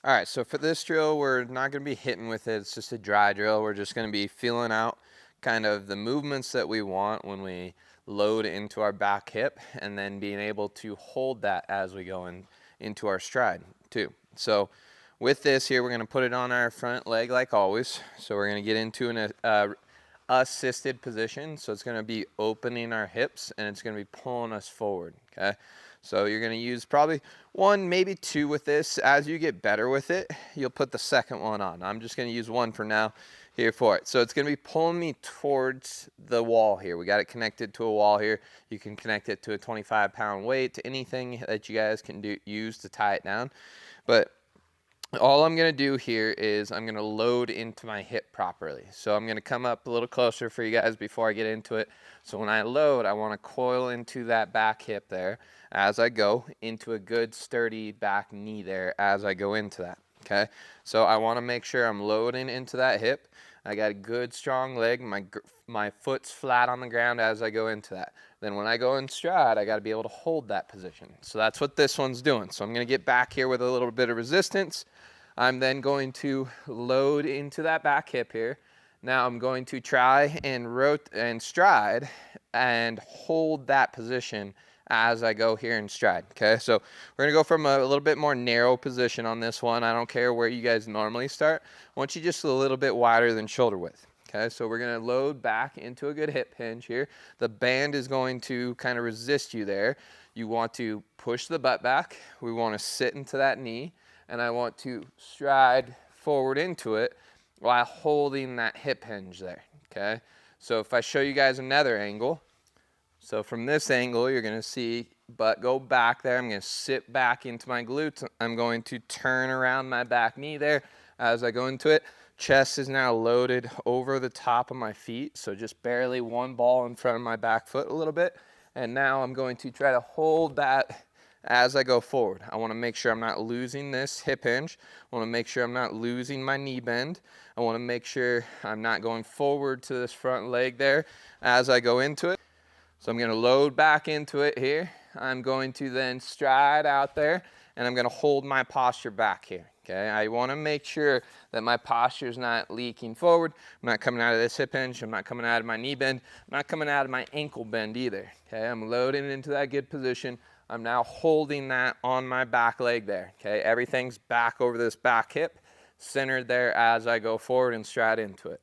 All right, so for this drill, we're not going to be hitting with it. It's just a dry drill. We're just going to be feeling out kind of the movements that we want when we load into our back hip, and then being able to hold that as we go into our stride too. So with this here, we're going to put it on our front leg like always. So we're going to get into an assisted position. So it's going to be opening our hips, and it's going to be pulling us forward, okay? So you're going to use probably one, maybe two with this. As you get better with it, you'll put the second one on. I'm just going to use one for now here for it. So it's going to be pulling me towards the wall here. We got it connected to a wall here. You can connect it to a 25-pound weight, to anything that you guys can use to tie it down. But all I'm going to do here is I'm going to load into my hip properly. So I'm going to come up a little closer for you guys before I get into it. So when I load, I want to coil into that back hip there as I go into a good sturdy back knee there as I go into that. Okay, so I want to make sure I'm loading into that hip. I got a good strong leg. My foot's flat on the ground as I go into that. Then when I go in stride, I got to be able to hold that position. So that's what this one's doing. So I'm going to get back here with a little bit of resistance. I'm then going to load into that back hip here. Now I'm going to try and stride and hold that position as I go here in stride. Okay, so we're gonna go from a little bit more narrow position on this one. I don't care where you guys normally start. I want you just a little bit wider than shoulder width. Okay, so we're gonna load back into a good hip hinge here. The band is going to kind of resist you there. You want to push the butt back. We want to sit into that knee, and I want to stride forward into it while holding that hip hinge there. Okay, so if I show you guys another angle, so from this angle, you're going to see butt go back there. I'm going to sit back into my glutes. I'm going to turn around my back knee there as I go into it. Chest is now loaded over the top of my feet, so just barely one ball in front of my back foot a little bit. And now I'm going to try to hold that as I go forward. I want to make sure I'm not losing this hip hinge. I want to make sure I'm not losing my knee bend. I want to make sure I'm not going forward to this front leg there as I go into it. So I'm going to load back into it here. I'm going to then stride out there, and I'm going to hold my posture back here. Okay, I want to make sure that my posture is not leaking forward. I'm not coming out of this hip hinge. I'm not coming out of my knee bend. I'm not coming out of my ankle bend either. Okay, I'm loading into that good position. I'm now holding that on my back leg there. Okay, everything's back over this back hip, centered there as I go forward and stride into it.